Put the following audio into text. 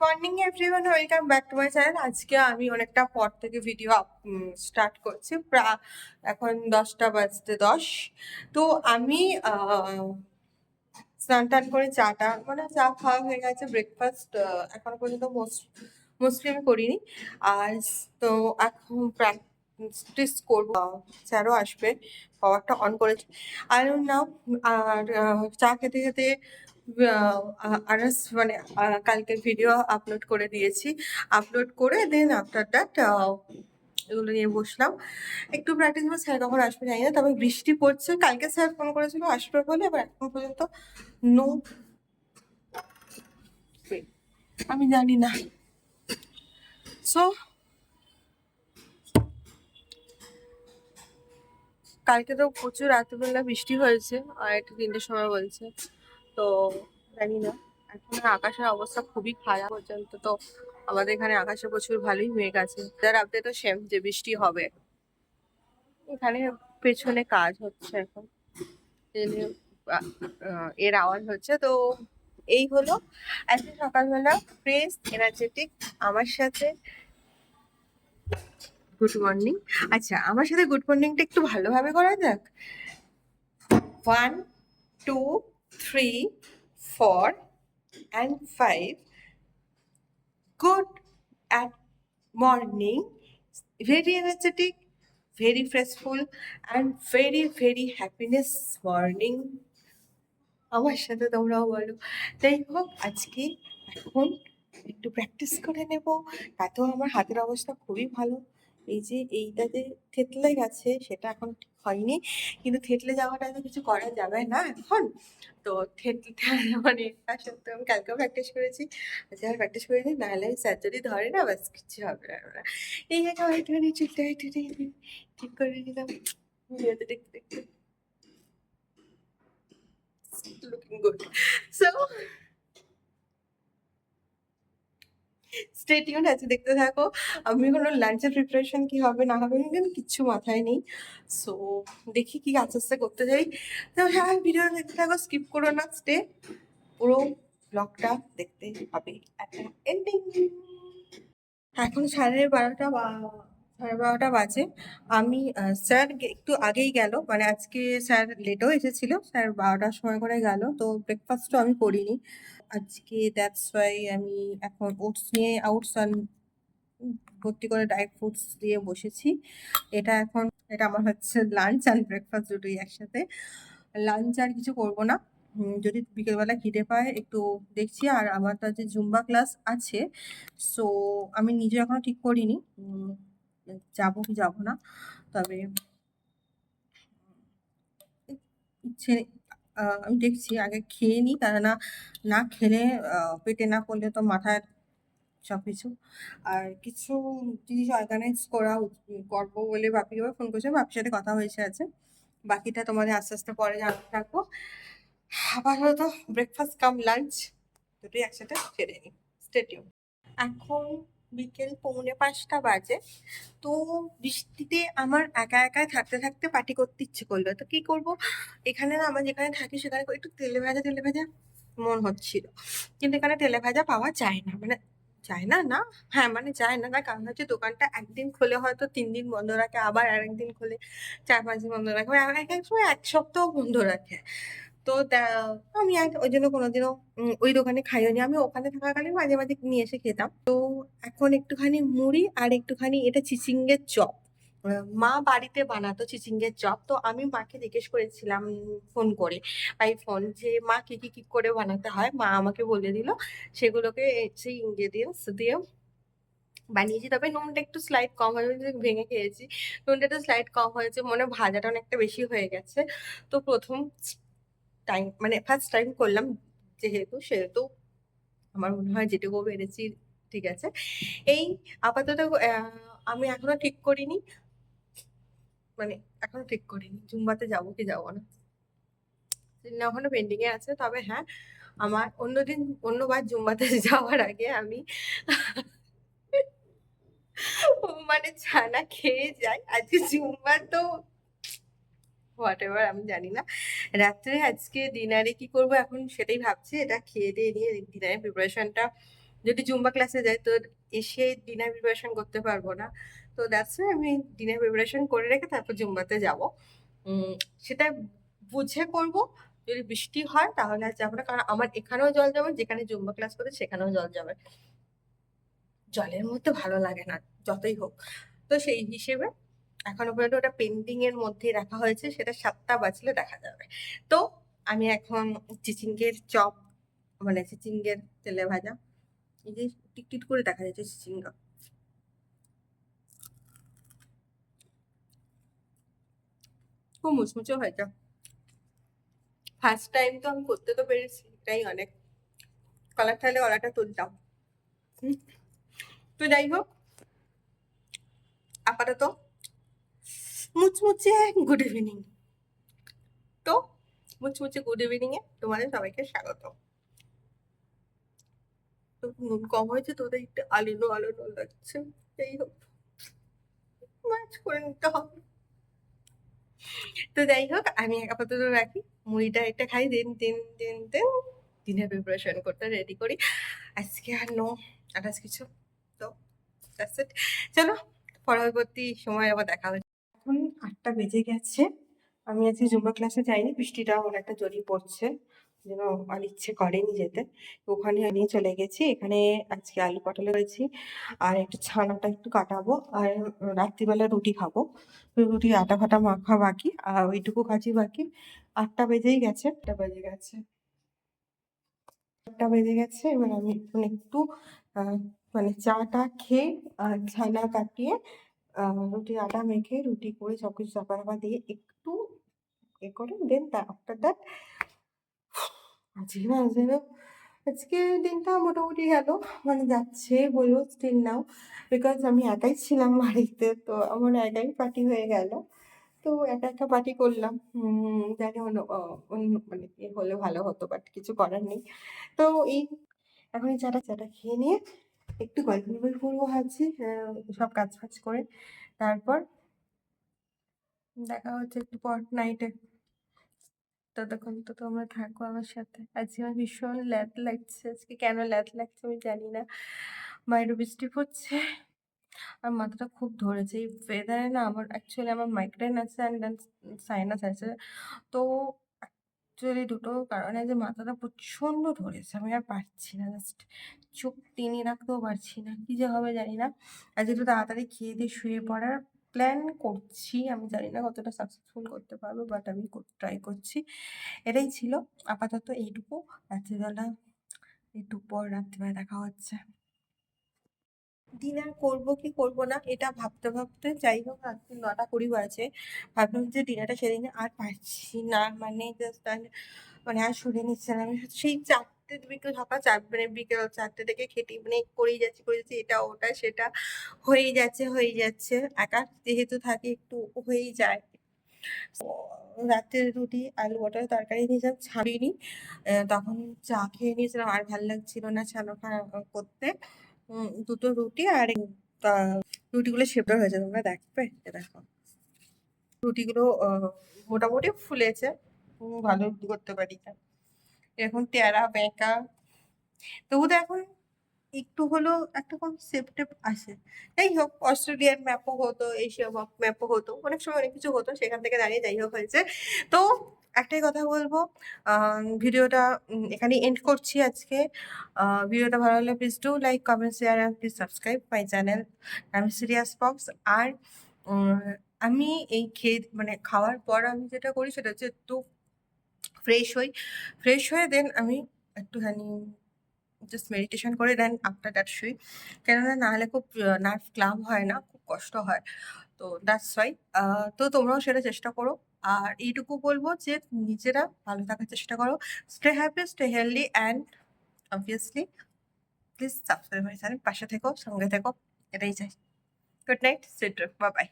Morning everyone, welcome back to my channel. আজকে আমি অনেকটা পর থেকে ভিডিও স্টার্ট করছি। এখন 10টা বাজতে 10। তো আমি স্নান টান করে চাটা মানে চা খাওয়া হয়ে গেছে। ব্রেকফাস্ট এখনো পর্যন্ত মোস্টলি আমি করিনি। আর তো এখন প্র্যাকটিস করবো। স্যারও আসবে, পাওয়ারটা অন করেছে আর না। আর চা খেতে খেতে আরাস মানে কালকের ভিডিও আপলোড করে দিয়েছি। আপলোড করে দেন আফটার দ্যাট এগুলো নিয়ে বসলাম। একটু প্র্যাকটিস করে স্যার কখন আসবে জানি না, তবে বৃষ্টি পড়ছে। কালকে স্যার ফোন করেছিল আসবে বলে, এবার এখন পর্যন্ত নো, আমি জানি না। সো কালকে তো প্রচুর রাত্রিবেলা বৃষ্টি হয়েছে আর একটু 3টের সময় বলছে, তো জানি না। এখন আকাশের অবস্থা খুবই খারাপ। পর্যন্ত তো আমাদের এখানে আকাশে প্রচুর ভালোই মেঘ আছে। তার আপডেটও সেম যে বৃষ্টি হবে। এখানে পেছনে কাজ হচ্ছে এখন, এর আওয়াজ হচ্ছে। তো এই হলো আজকে সকালবেলা ফ্রেশ এনার্জেটিক আমার সাথে গুড মর্নিং। আচ্ছা, আমার সাথে গুড মর্নিংটা একটু ভালোভাবে করা যাক। 1 2 3 4 and 5. Good at morning, very energetic, very freshful, and very happiness morning. আমার সাথে তোমরাও বলো। যাই হোক, আজকে এখন একটু প্র্যাকটিস করে নেব। তাতেও আমার হাতের অবস্থা খুবই ভালো। এই যে এইটা যে থেতলে গেছে সেটা এখন ঠিক হয়নি, কিন্তু থেতলে যাওয়াটা তো কিছু করা যাবে না এখন। তো থেতলে মানে তার সত্ত্বেও আমি কালকেও প্র্যাকটিস করেছি, আজকে আর প্র্যাকটিস করিনি, নাহলে স্যার যদি ধরে না ব্যাস কিছু হবে না। এই যে একটুখানি চুলটা একটুখানি ঠিক করে নিলাম ভিডিওতে দেখতে দেখতে। Looking good. So stay tune, আছে দেখতে থাকো। আমি কোনো লাঞ্চের প্রিপারেশন কি হবে না হবে কিন্তু কিচ্ছু মাথায় নেই। সো দেখি কি আস্তে আস্তে করতে যাই। তো হ্যাঁ, ভিডিও দেখতে থাকো, স্কিপ করো না, স্টে, পুরো ব্লগটা দেখতে হবে এন্ডিং। এখন 12:30 বা 12:30 বাজে। আমি স্যার একটু আগেই গেল, মানে আজকে স্যার লেটেও এসেছিল। স্যার 12টার সময় করে গেল, তো ব্রেকফাস্টও আমি করিনি আজকে। দ্যাটস ওয়াই আমি এখন ওটস নিয়ে ভর্তি করে ড্রাই ফ্রুটস দিয়ে বসেছি। এটা আমার হচ্ছে লাঞ্চ অ্যান্ড ব্রেকফাস্ট দুটোই একসাথে। লাঞ্চ আর কিছু করব না, যদি বিকেলবেলা খিদে পায় একটু দেখছি। আর আমার তো যে জুম্বা ক্লাস আছে, সো আমি নিজে এখনো ঠিক করিনি যাবো কি যাবো না, তবে ইচ্ছে আমি দেখছি। আগে খেয়ে নিই, কেননা না খেলে পেটে না পড়লে তো মাথায় সবকিছু। আর কিছু জিনিস অর্গানাইজ করবো বলে বাপিকে ফোন করছে, বাপির সাথে কথা হয়েছে আছে। বাকিটা তোমাদের আস্তে আস্তে পরে জানাতে থাকবো। আপাতত ব্রেকফাস্ট কাম লাঞ্চ দুটোই একসাথে সেরে নিই। Stay tune. এখন বিকেল 4:45 বাজে। তো বৃষ্টিতে আমার একা একাই থাকতে থাকতে পার্টি করতে ইচ্ছে করলো। তো কি করব, এখানে না আমরা যেখানে থাকি সেখানে একটু তেলে ভাজা মন হচ্ছিল, কিন্তু এখানে তেলে ভাজা পাওয়া যায় না। মানে যায় না না, হ্যাঁ মানে যায় না, তার কারণ হচ্ছে দোকানটা একদিন খোলে হয়তো 3 দিন বন্ধ রাখে, আবার আরেকদিন খোলে 4-5 দিন বন্ধ রাখে, এক এক সময় 1 সপ্তাহ বন্ধ রাখে। তো আমি ওই জন্য কোনোদিনও ওই দোকানে খাইও নি। আমি ওখানে থাকাকালীন মাঝে মাঝে নিয়ে এসে খেতাম। তো এখন একটুখানি মুড়ি আর একটুখানি এটা চিচিঙ্গের চপ। মা বাড়িতে বানাতো চিচিঙ্গের চপ। তো আমি মাকে জিজ্ঞেস করেছিলাম ফোন করে, বাই ফোন, যে মা কি করে বানাতে হয়। মা আমাকে বলে দিল, সেগুলোকে সেই ইনগ্রেডিয়েন্টস দিয়ে বানিয়েছি। তবে নুনটা একটু স্লাইড কম হয়েছে, ভেঙে খেয়েছি। নুনটা একটু স্লাইড কম হয়েছে, মনে হয় ভাজাটা অনেকটা বেশি হয়ে গেছে। তো প্রথম টাইম মানে ফার্স্ট টাইম করলাম, সেহেতু আমার মনে হয় যেটুকু পেরেছি ঠিক আছে। এই আপাতত আমি এখনো ঠিক করিনি জুম্বাতে যাবো কি যাবো না, এখনো পেন্ডিং এ আছে। তবে হ্যাঁ, আমার অন্যবার জুম্বাতে যাওয়ার আগে আমি মানে ছানা খেয়ে যাই। আজকে জুম্বা তো হোয়াট এভার, আমি জানি না। রাত্রে আজকে ডিনারে কি করব এখন সেটাই ভাবছি। এটা খেয়ে দিয়ে নিয়ে ডিনারের প্রিপারেশনটা যদি জুম্বা ক্লাসে যাই তো এসে ডিনার প্রিপারেশন করতে পারবো না। তো দ্যাটস ওয়াই আমি ডিনার প্রিপারেশন করে রেখে তারপর জুম্বাতে যাবো। সেটা বুঝে করব। যদি বৃষ্টি হয় তাহলে আর যাবো না, কারণ আমার এখানেও জল যাবে, যেখানে জুম্বা ক্লাস করে সেখানেও জল যাবে। জলের মধ্যে ভালো লাগে না যতই হোক। তো সেই হিসেবে এখনো পর্যন্ত ওটা পেন্ডিং এর মধ্যে রাখা হয়েছে, সেটা 7টা বাজলে দেখা যাবে। তো আমি এখন চিচিঙ্গের চপ, মানে চিচিঙ্গের তেলে ভাজা, এই যে টিকটিক করে দেখা যাচ্ছে চিচিঙ্গা, খুব মুচমুচে হয়েছে। ফার্স্ট টাইম তো আমি করতে তো পেরেছি, এটাই অনেক। কলার থাকলে কলাটা তুলতাম। তো যাই হোক, আপাতত মুচমুচে গুড ইভিনিং। তো মুচমুচে গুড ইভিনিং এ তোমাদের সবাইকে স্বাগত। তো নুন কম হয়েছে, তোদের একটু আলুনো আলুনো লাগছে। যাই হোক, মাছ করে নিতে হবে। তো যাই হোক, আমি আপাতত রাখি, মুড়িটা একটা খাই, দেন দেন দেন দেন ডিনার প্রিপারেশন করতে রেডি করি। আজকে আর নো আদার্স কিছু। তো দ্যাটস ইট। চলো, পরবর্তী সময় আবার দেখা হবে। এখন 8টা বেজে গেছে। আমি আজকে জুম্বা ক্লাসে যাইনি, বৃষ্টিটা অনেকটা জড়িয়ে পড়ছে, যেন আর ইচ্ছে করেনি যেতে। ওখানে নিয়ে চলে গেছি। এখানে আজকে আলু পটল করেছি, আর একটু ছানাটা একটু কাটাবো, আর রাত্রিবেলা রুটি খাবো। রুটি আটা ফাটা মাখা বাকি, আর ওইটুকু কাজই বাকি। 8টা বেজেই গেছে, 8টা বেজে গেছে, 8টা বেজে গেছে। এবার আমি এখন একটু আহ, মানে চাটা খেয়ে আর ছানা কাটিয়ে রুটি আটা মেখে রুটি করে সবকিছু চাপা চাপা দিয়ে একটু এ করে দেন আফটার দ্যাট আজকে না যেন আজকে দিনটা মোটামুটি গেল, মানে যাচ্ছে বলবো স্টিল নাও, বিকজ আমি একাই ছিলাম বাড়িতে, তো আমার একাই পার্টি হয়ে গেল। তো একা একা পার্টি করলাম। জানি অন্য মানে এ হলে ভালো হতো, বাট কিছু করার নেই। তো এই এখন এই চাটা চাটা খেয়ে নিয়ে একটু গল্প করবো ভাবছি, সব কাজ ফাজ করে। তারপর দেখা হচ্ছে একটু পর নাইটে। ততক্ষণ তো তোমরা থাকো আমার সাথে। আজকে আমার ভীষণ ল্যাদ লাগছে, আজকে কেন ল্যাদ লাগছে আমি জানি না। বাইরে বৃষ্টি পড়ছে আর মাথাটা খুব ধরেছে এই ওয়েদারে না। আমার অ্যাকচুয়ালি আমার মাইগ্রেন আছে অ্যান্ড সাইনাস আছে। তো অ্যাকচুয়ালি দুটো কারণে যে মাথাটা প্রচণ্ড ধরেছে, আমি আর পারছি না, জাস্ট চোখ টেনে রাখতেও পারছি না, কি যে হবে জানি না। আজ একটু তাড়াতাড়ি খেয়ে দিয়ে শুয়ে পড়ার প্ল্যান করছি, আমি জানি না কতটা সাকসেসফুল করতে পারবো, বাট আমি ট্রাই করছি। এটাই ছিল আপাতত এইটুকু। রাত্রিবেলা একটু পর রাত্রিবেলা দেখা হচ্ছে। ডিনার করবো কি করবো না এটা ভাবতে ভাবতে, যাই হোক রাত্রি 9টা 20 বাজে, ভাবলাম যে ডিনারটা সেরে নিই, আর পারছি না, মানে জাস্ট মানে আর শুনে নিচ্ছে না। আমি সেই 4টে বিকেল সকাল 4 মানে বিকেল 4টে থেকে খেটে মানে করেই যাচ্ছি, এটা ওটা সেটা হয়েই যাচ্ছে। একা যেহেতু থাকি একটু হয়েই যায়। রাতের রুটি আলু পটল তরকারি নিয়েছিলাম, ছাড়িনি। তখন চা খেয়ে নিয়েছিলাম, আর ভাল লাগছিল না ছানা করতে। দুটো রুটি আর রুটিগুলো সেদ্ধ হয়েছে, তোমরা দেখবে, দেখো রুটিগুলো মোটামুটি ফুলেছে। ভালো রুটি করতে পারি না, এরকম তেরা বেঁকা। তবু তো এখন একটু হলেও একটা কনসেপ্টে আসে। যাই হোক, অস্ট্রেলিয়ান ম্যাপও হতো, এশিয়া ম্যাপও হতো, অনেক সময় অনেক কিছু হতো, সেখান থেকে দাঁড়িয়ে যাই হোক হয়েছে। তো একটাই কথা বলবো, ভিডিওটা এখানে এন্ড করছি আজকে। ভিডিওটা ভালো লাগলে please do like comment share and please subscribe my channel. আমি সিরিয়াস বক্স। আর আমি এই মানে খাওয়ার পর আমি যেটা করি সেটা হচ্ছে একটু ফ্রেশ হয়ে দেন আমি একটুখানি জাস্ট মেডিটেশন করে দেন আফটার দ্যাট শুই। কেননা নাহলে খুব নার্ভ ক্লাম হয় না, খুব কষ্ট হয়। তো দ্যাটস ওয়াই। তো তোমরাও সেটা চেষ্টা করো। আর এইটুকু বলবো যে নিজেরা ভালো থাকার চেষ্টা করো। Stay happy, stay healthy and obviously please subscribe my channel, পাশে থেকো, সঙ্গে থেকো, এটাই চাই। Good night, sweet dream, bye bye.